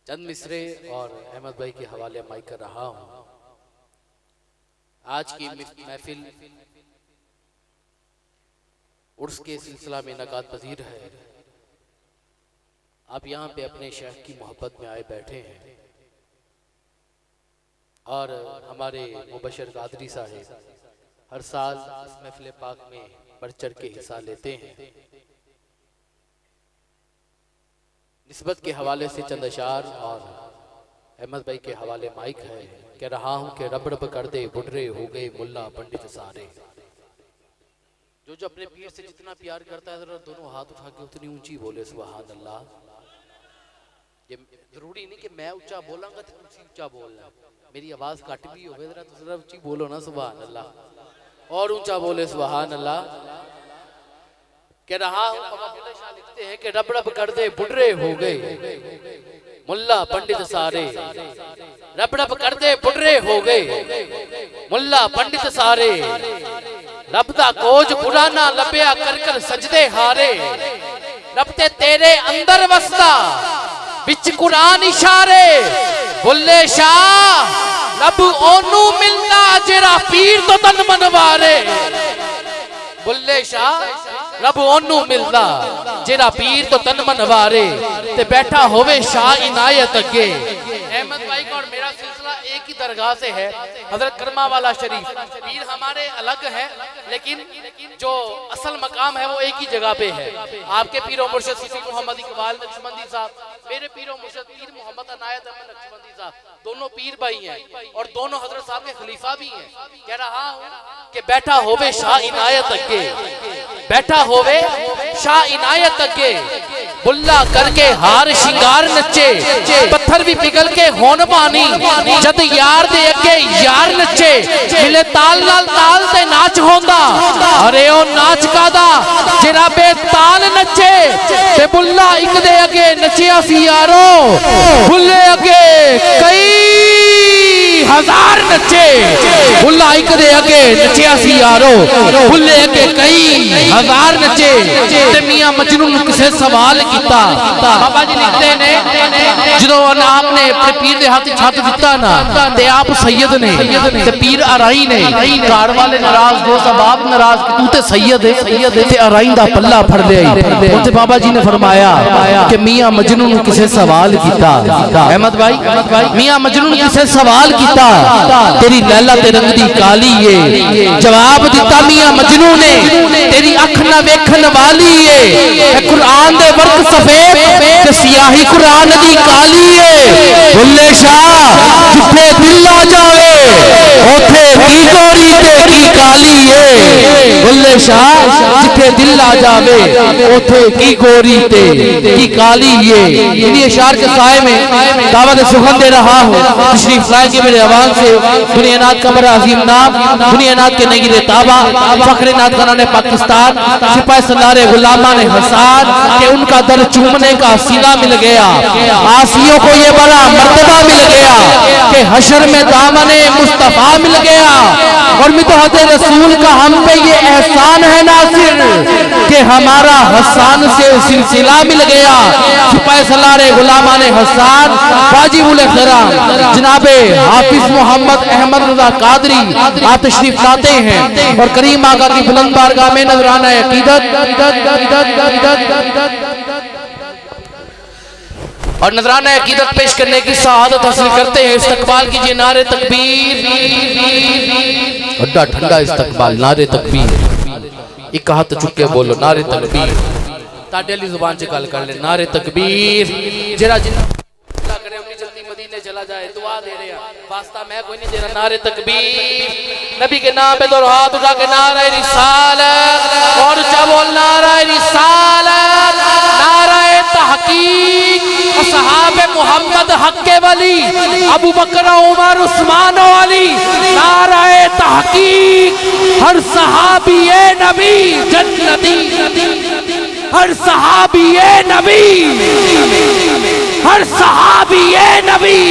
چند مصرے اور احمد بھائی کے حوالے مائک کر رہا ہوں۔ آج کی محفل عرس کے سلسلہ میں انعقاد پذیر ہے۔ آپ یہاں پہ اپنے شیخ کی محبت میں آئے بیٹھے ہیں اور ہمارے مبشر قادری صاحب ہر سال اس محفل پاک میں بڑھ چڑھ کے حصہ لیتے ہیں۔ نسبت کے حوالے سے چند اشعار اور احمد بھائی کے حوالے مائک ہے۔ کہہ رہا ہوں کہ رب رب کر دے بڈھرے ہو گئے ملا پنڈت سارے۔ جو اپنے پیر سے جتنا پیار کرتا ہے ذرا دونوں ہاتھ اٹھا کے اتنی اونچی بولے سبحان اللہ۔ یہ ضروری نہیں کہ میں اونچا بولاں گا تو تم اونچا بولنا، میری آواز کٹ بھی ہوگی ذرا اونچی بولو نا سبحان اللہ، اور اونچا بولے سبحان اللہ۔ کہہ رہا ہوں بابا شاہ لکھتے ہیں کہ رب رب کر دے بڈھرے ہو گئے ملا پنڈت سارے، رب رب کر دے بڈھرے ہو گئے ملا پنڈت سارے، رب دا کوج پرانا لبیا کر کر سجدے ہارے، رب تے تیرے اندر وستا بچ قرآن اشارے، بلے شاہ رب اونو ملنا جرا پیر تو تن منوارے، بلے شاہ رب اونو ملنا جرا پیر تو تن منوارے، تے بیٹھا ہوئے شاہ عنایت اگے۔ احمد بھائی کا اور میرا سلسلہ ایک ہی درگاہ سے ہے، حضرت کرما والا شریف۔ پیر ہمارے الگ ہے لیکن جو اصل مقام ہے وہ ایک ہی جگہ پہ ہے۔ آپ کے پیر و مرشد صفی محمد اقبال نقشبندی صاحب، میرے پیر و مرشد پیر محمد عنایت احمد نقشبندی صاحب، دونوں پیر بھائی ہیں اور دونوں حضرت صاحب کے خلیفہ بھی ہیں۔ کہہ رہا ہوں کہ بیٹھا ہوئے شاہ عنایت اگے، بیٹھا ہوئے شاہ عنایت اگے، بلا کر کے ہار شنگار نچے، پتھر بھی پگل کے ہون پانی، جد یار دے اگے یار نچے، ملے تال نال تال تے ناچ ہوندا، ارے او ناچ کا دا جرا بے تال نچے، تے بلا ایک دے اگے نچیا سی یارو، بلے اگے کئی ہزار نچے، بلا ایک دے اگے نچیا سی یارو، بلے اگے کئی ہزار نچے، تے میاں مجنون کسے سوال کیتا۔ بابا جی لکھتے نے جدو آپ نے اپنے پیر دے ہاتھ چھت دیتا نا تے آپ سید نے تے پیر آرائی نے کار والے ناراض دوست باپ ناراض کہ تو تے سید ہے تے آرائی دا پلہ پھڑ لے آئی۔ انتے بابا جی نے فرمایا کہ میاں مجنون کسے سوال کیتا، احمد بھائی میاں مجنون کسے سوال کیتا، تیری لیلہ تے رنگ دی کالی ہے، جواب دیتا میاں مجنون نے تیری اکھ نہ ویکھن والی ہے، اے قرآن دے ورق سفید تے سیاہی قرآن دی کالی ہے، بلے شاہ جتھے دل آ جاوے اوتھے کی گوری تے کی کالی ہے، بلے شاہ جتھے دل آ جاوے اوتھے کی گوری تے کی کالی ہے۔ انہی اشعار کے سائے میں دعوت سخن دے رہا ہوں، تشریف لائے کہ میرے عوام سے دنیا نات کا بڑا عظیم نام، دنیا نات کے نگیر تابہ، فخر نات خانان پاکستان، سپاہ سالار غلامان حسان، کہ ان کا در چومنے کا سینہ مل گیا، آسیوں کو یہ بڑا مرتبہ مل گیا، کہ حشر میں دامن مصطفیٰ مل گیا، اور مدحت رسول کا ہم پہ یہ احسان ہے ناصر، کہ ہمارا حسان سے سلسلہ مل گیا۔ سپاہ سالار غلامان حسان واجب الاحترام جناب حافظ محمد احمد رضا قادری آپ تشریف لاتے ہیں اور کریم آقا کی بلند بارگاہ میں نذرانہ عقیدت اور نذرانہ عقیدت پیش کرنے کی سعادت حاصل کرتے ہیں۔ استقبال کیجئے نعرہ تکبیر، اڈا ٹھنڈا استقبال، نعرہ تکبیر، ایک ہاتھ چکے بولو نعرہ تکبیر، تاڑے علی زبان سے گل کر لے نعرہ تکبیر۔ جرا جنہ اللہ کرے اپنی جلدی مدینے چلا جائے، دعا دے رہے ہیں، واسطہ میں کوئی نہیں دے رہا، نعرہ تکبیر، نبی کے نام پہ دو ہاتھ اٹھا کے نعرہ رسالت، اور اچھا بول نعرہ رسالت، نعرہ تحقیق، اصحاب محمد حق ولی، ابو بکر عمر عثمان و علی، نعرہ تحقیق، ہر صحابی نبی جنتی، ہر صحابی نبی، ہر صحابی نبی،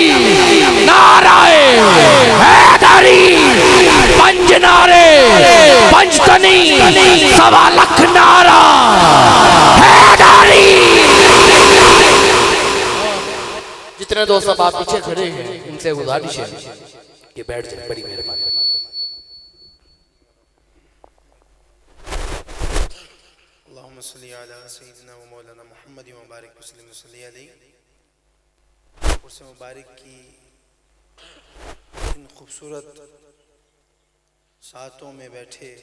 نعرہ حیدری، پنج نعرے، پنج تنی، سوا لکھ نعرہ حیدری۔ جتنے دوست اب آپ پیچھے کھڑے ہیں ان سے گزارش ہے کہ بیٹھ جائیں، بڑی مہربانی۔ اللہم صلی علی سیدنا و مولانا محمد و بارک وسلم صلی علیہ۔ عرس مبارک کی ان خوبصورت ساعتوں میں بیٹھے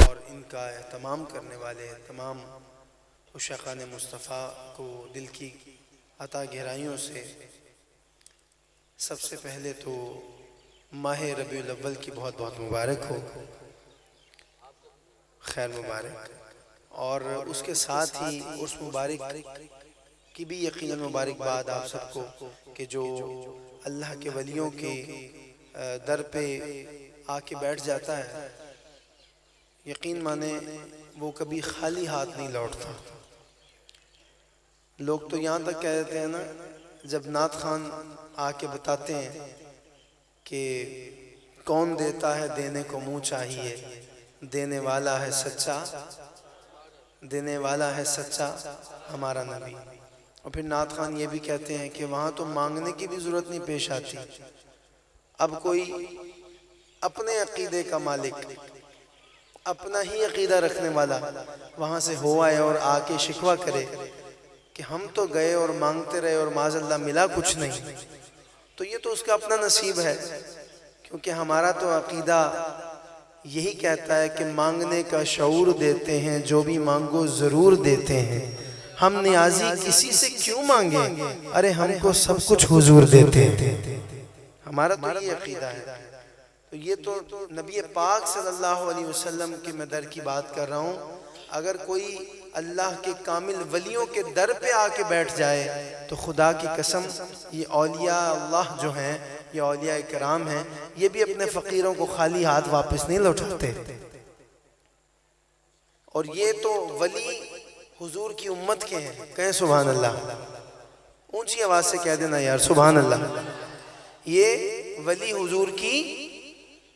اور ان کا اہتمام کرنے والے تمام عشاقان مصطفیٰ کو دل کی عطا گہرائیوں سے سب سے پہلے تو ماہ ربیع الاول کی بہت بہت مبارک ہو، خیر مبارک، اور اس کے ساتھ ہی اس مبارک کی بھی یقیناً مبارکباد آپ سب کو کہ جو اللہ کے ولیوں کے در پہ آ کے بیٹھ جاتا ہے، یقین مانے وہ کبھی خالی ہاتھ نہیں لوٹتا۔ لوگ تو یہاں تک کہہ دیتے ہیں نا، جب نعت خان آ کے بتاتے ہیں کہ کون دیتا ہے دینے کو منہ چاہیے، دینے والا ہے سچا، دینے والا ہے سچا ہمارا نبی۔ اور پھر نعت خان یہ بھی کہتے ہیں کہ وہاں تو مانگنے کی بھی ضرورت نہیں پیش آتی، اب کوئی اپنے عقیدے کا مالک، اپنا ہی عقیدہ رکھنے والا وہاں سے ہو آئے اور آ کے شکوہ کرے کہ ہم تو گئے اور مانگتے رہے اور معاذ اللہ ملا کچھ نہیں، تو یہ تو اس کا اپنا نصیب ہے، کیونکہ ہمارا تو عقیدہ یہی کہتا ہے کہ مانگنے کا شعور دیتے ہیں، جو بھی مانگو ضرور دیتے ہیں، ہم نیازی کسی سے کیوں مانگیں، ارے ہم کو سب کچھ حضور دیتے ہیں، ہمارا تو یہ عقیدہ ہے۔ تو یہ تو نبی پاک صلی اللہ علیہ وسلم کے میں در کی بات کر رہا ہوں۔ اگر کوئی اللہ کے کامل ولیوں کے در پہ آ کے بیٹھ جائے تو خدا کی قسم یہ اولیاء اللہ جو ہیں، یہ اولیاء کرام ہیں، یہ بھی اپنے فقیروں کو خالی ہاتھ واپس نہیں لوٹاتے۔ اور یہ تو ولی حضور کی امت کے ہیں، کہیں سبحان اللہ، اونچی آواز سے کہہ دینا یار سبحان اللہ۔ یہ ولی حضور کی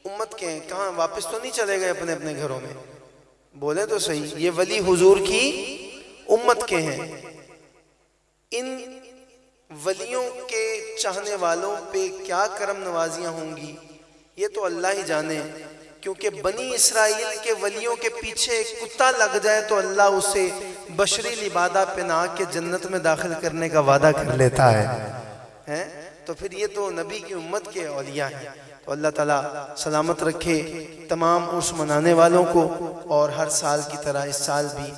امت کے ہیں، کہاں واپس تو نہیں چلے گئے اپنے اپنے گھروں میں، بولے تو صحیح، یہ ولی حضور کی امت کے ہیں۔ ان ولیوں کے چاہنے والوں پہ کیا کرم نوازیاں ہوں گی یہ تو اللہ ہی جانے، کیونکہ بنی اسرائیل کے ولیوں کے پیچھے ایک کتا لگ جائے تو اللہ اسے بشری لبادہ پہنا کے جنت میں داخل کرنے کا وعدہ کر لیتا ہے۔ تو پھر یہ تو نبی کی امت کے اولیاء ہیں۔ تو اللہ تعالیٰ سلامت رکھے تمام عرس منانے والوں کو، اور ہر سال کی طرح اس سال بھی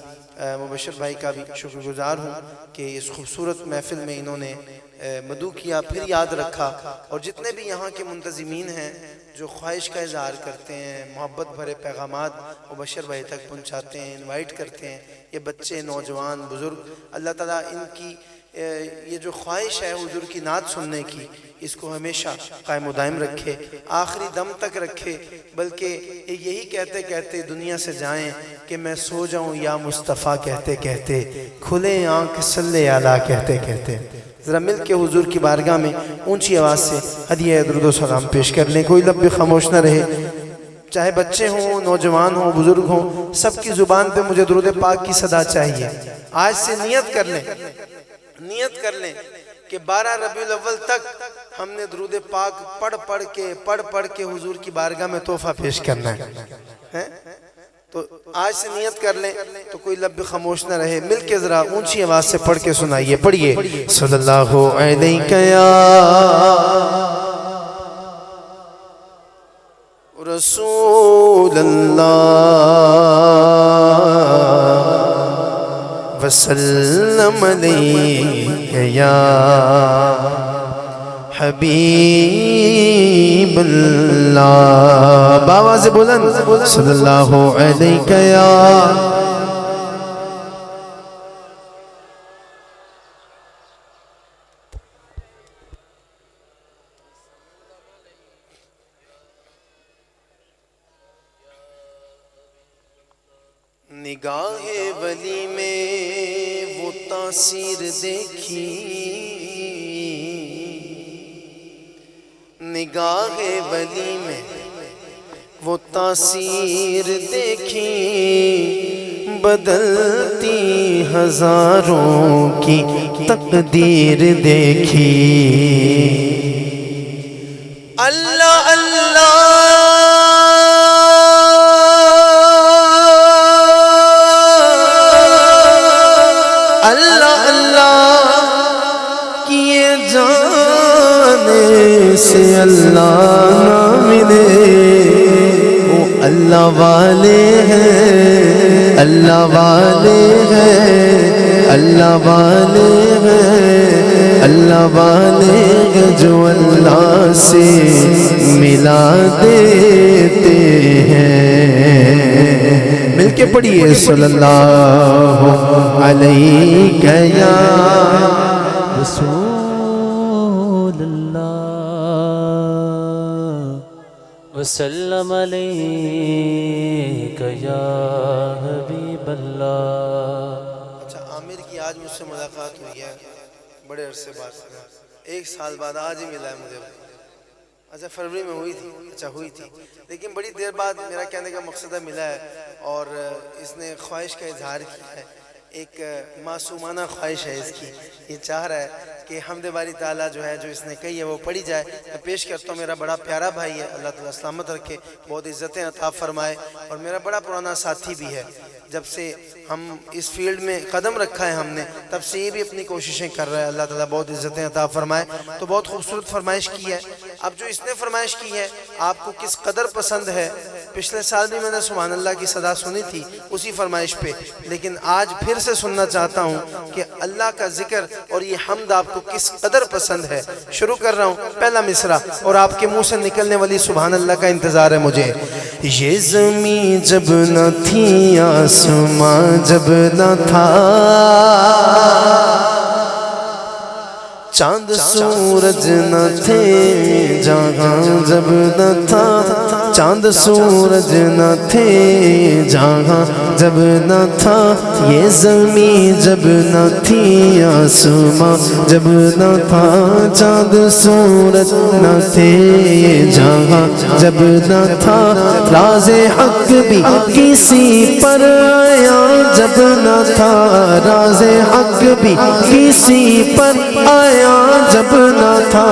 مبشر بھائی کا بھی شکر گزار ہوں کہ اس خوبصورت محفل میں انہوں نے مدعو کیا، پھر یاد رکھا، اور جتنے بھی یہاں کے منتظمین ہیں جو خواہش کا اظہار کرتے ہیں، محبت بھرے پیغامات مبشر بھائی تک پہنچاتے ہیں، انوائٹ کرتے ہیں، یہ بچے، نوجوان، بزرگ، اللہ تعالیٰ ان کی یہ جو خواہش ہے حضور کی نعت سننے کی، اس کو ہمیشہ قائم و دائم رکھے، آخری دم تک رکھے، بلکہ یہی کہتے کہتے دنیا سے جائیں کہ میں سو جاؤں یا مصطفیٰ کہتے کہتے، کھلے آنکھ صلی علیہ کہتے کہتے۔ ذرا مل کے حضور کی بارگاہ میں اونچی آواز سے ہدیہ درود و سلام پیش کر لیں، کوئی لب بھی خاموش نہ رہے، چاہے بچے ہوں، نوجوان ہوں، بزرگ ہوں، سب کی زبان پہ مجھے درود پاک کی صدا چاہیے۔ آج سے نیت کر لیں، نیت کر لیں کہ 12 ربیع الاول تک ہم نے درود پاک پڑھ پڑھ کے حضور کی بارگاہ میں تحفہ پیش کرنا ہے۔ تو آج سے نیت کر لیں، تو کوئی لب خاموش نہ رہے، مل کے ذرا اونچی آواز سے پڑھ کے سنائیے، پڑھیے صلی اللہ علیہ یا رسول اللہ وسلم علیہ یا حبیب اللہ، بآواز بلند صلی اللہ علیہ یا نگاہ ولی میں وہ تاثیر دیکھی، نگاہ ولی میں وہ تاثیر دیکھی، بدلتی ہزاروں کی تقدیر دیکھی اللہ اللہ اللہ اللہ کیے جانے سے اللہ نہ ملے وہ اللہ والے ہیں اللہ والے ہیں اللہ والے ہیں اللہ والے ہیں جو اللہ سے ملا دیتے ہیں مل کے پڑھیے صلی اللہ علیہ یا رسول اللہ وسلم علیک یا حبیب اللہ۔ اچھا عامر کی آج مجھ سے ملاقات ہوئی ہے بڑے عرصے بعد 1 سال بعد آج ہی ملا ہے مجھے اچھا فروری میں ہوئی تھی لیکن بڑی دیر بعد میرا کہنے کا مقصد ملا ہے اور اس نے خواہش کا اظہار کیا ہے ایک معصومانہ خواہش ہے اس کی یہ چاہ رہا ہے کہ حمد باری تعالیٰ جو ہے جو اس نے کہی ہے وہ پڑھی جائے میں پیش کرتا ہوں میرا بڑا پیارا بھائی ہے اللہ تعالیٰ سلامت رکھے بہت عزتیں عطا فرمائے اور میرا بڑا پرانا ساتھی بھی ہے جب سے ہم اس فیلڈ میں قدم رکھا ہے ہم نے تب سے یہ بھی اپنی کوششیں کر رہا ہے اللہ تعالیٰ بہت عزتیں عطا فرمائے تو بہت خوبصورت فرمائش کی ہے اب جو اس نے فرمائش کی ہے آپ کو کس قدر پسند ہے پچھلے سال بھی میں نے سبحان اللہ کی صدا سنی تھی اسی فرمائش پہ لیکن آج پھر سے سننا چاہتا ہوں کہ اللہ کا ذکر اور یہ حمد آپ کو کس قدر پسند ہے شروع کر رہا ہوں پہلا مصرع اور آپ کے منہ سے نکلنے والی سبحان اللہ کا انتظار ہے مجھے یہ زمین جب نہ تھی آسمان جب نہ تھا چاند سورج نہ تھے جہاں جب نہ تھا چاند سورج نہ تھے جہاں جب نہ تھا یہ زمین جب نہ تھی آسمان جب نہ تھا چاند سورج نہ تھے جہاں جب نہ تھا راز حق بھی کسی پر آیا جب نہ تھا راز حق بھی کسی پر آیا جب نہ تھا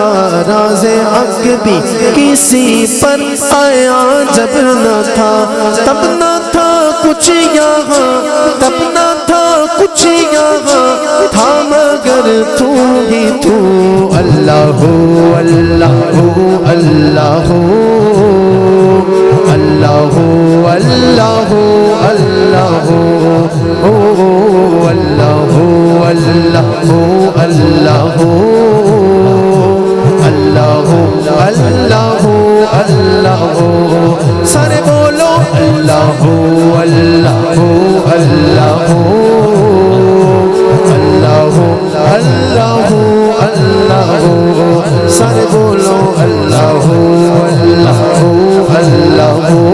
راز حق بھی کسی پر آیا جب نہ تھا تب نہ تھا کچھ یہاں تب نہ تھا کچھ یہاں تھا مگر تو ہی تو اللہ ہو اللہ ہو اللہ ہو اللہ ہو اللہ ہو اللہ ہو اللہ ہو اللہ ہو اللہ ہو اللہ ہو اللہ ہو اللہ ہو سارے بولو اللہ ہو اللہ ہو اللہ ہو اللہ ہو اللہ ہو اللہ ہو سارے بولو اللہ ہو اللہ ہو اللہ ہو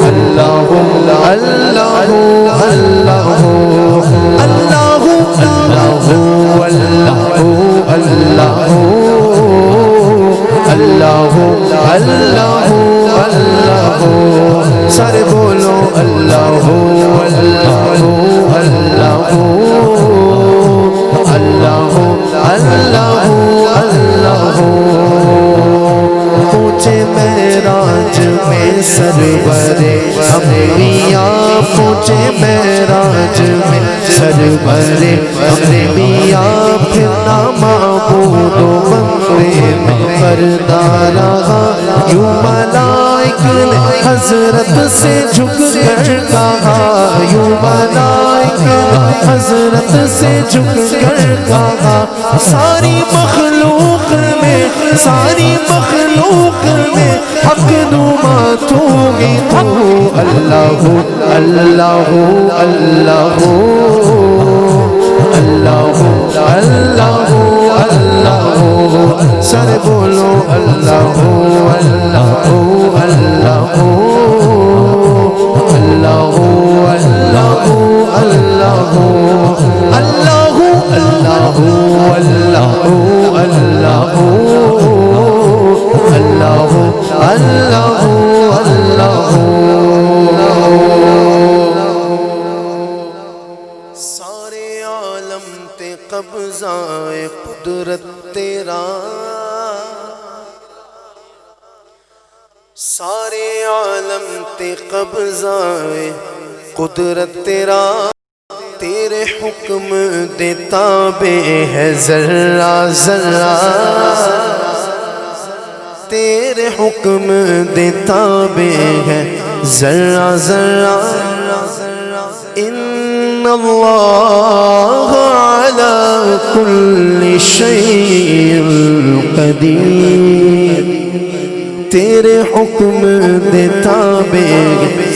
اللہ ہو اللہ ہو اللہ ہو اللہ ہو اللہ ہو اللہ ہو اللہ ہو اللہ ہو اللہ ہو اللہ ہو سارے بولو اللہ ہو اللہ ہو اللہ ہو اللہ ہو اللہ ہو اللہ ہو پوچھے معراج میں سرور انبیاء پوچھے معراج میں سرور انبیاء پھر نہ معبود و بندے میں پردہ رہا یوں ملائک نے حضرت سے جھک کر کہا یوں ملائک نے حضرت سے جھک کر کہا ساری مخلوق میں حق نما تو ہی تو اللہ ہو اللہ ہو اللہ ہو اللہ ہو اللہ ہو اللہ ہو سر بولو اللہ ہو اللہ ہو اللہ ہو اللہ ہو اللہ ہو اللہ ہو اللہ ہو اللہ ہو اللہ ہو اللہ ہو اللہ ہو اللہ ہو اللہ ہو قدرت تیرا سارے عالم تے قبضہ ہے قدرت تیرا تیرے حکم دے تابع ہے ذرہ ذرہ تیرے حکم دے تابع ہے ذرہ ذرہ ان اللہ علی کل شیء قدیر تیرے حکم دے تابع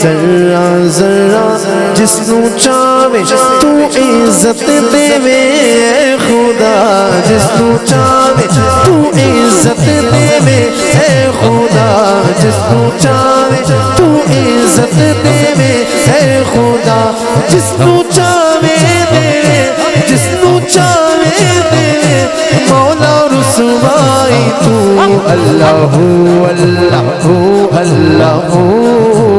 ذرہ ذرہ جس نو چاہے تو عزت دے وے اے خدا جس نو چاہے تو عزت دے وے اے خدا جس نو چاہے تو عزت دے وے اے خدا جس نو چاہے دے جس نو چاہے دے مولا رسوائی تو اللہ اللہ اللہ اللہ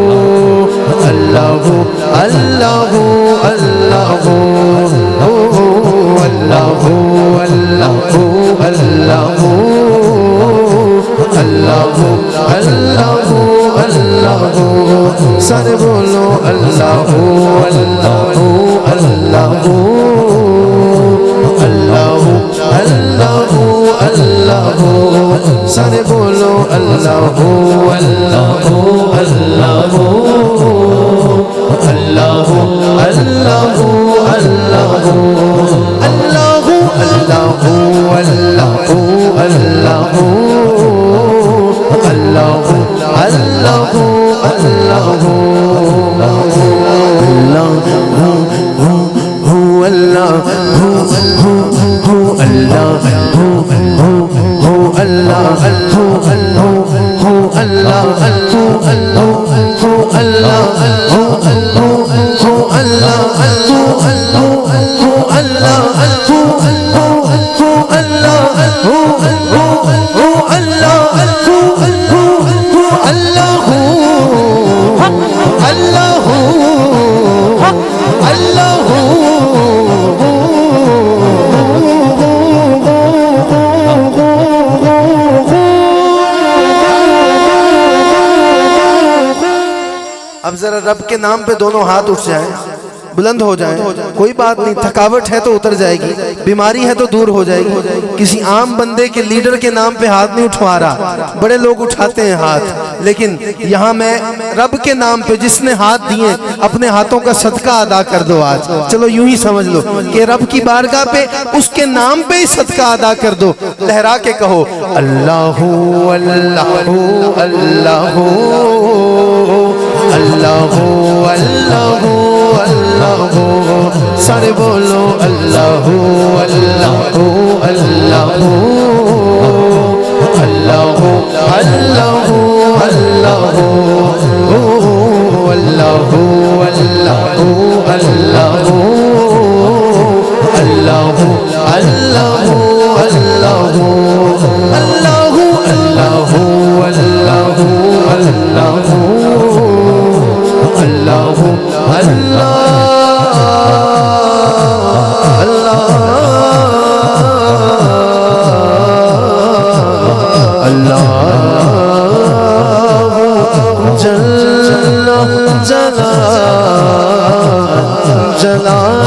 اللہ اللہ اللہ اللہ اللہ اللہ سارے بولو اللہ اللہ اللہ اللہ اللہ اللہ سارے بولو اللہ اللہ اللہ اللہ اللہ اللہ اللہ اللہ اللہ اللہ اب ذرا رب کے نام پہ دونوں ہاتھ اٹھ جائیں بلند ہو جائیں کوئی بات نہیں تھکاوٹ ہے تو اتر جائے گی بیماری ہے تو دور ہو جائے گی کسی عام بندے کے لیڈر کے نام پہ ہاتھ نہیں اٹھوا رہا بڑے لوگ اٹھاتے ہیں ہاتھ لیکن یہاں میں رب کے نام پہ جس نے ہاتھ دیے اپنے ہاتھوں کا صدقہ ادا کر دو آج چلو یوں ہی سمجھ لو کہ رب کی بارگاہ پہ اس کے نام پہ ہی صدقہ ادا کر دو لہرا کے کہو اللہ اللہ اللہ اللہ اللہ اللہ سارے بولو اللہ اللہ اللہ اللہ اللہ اللہ اللہ اللہ جلا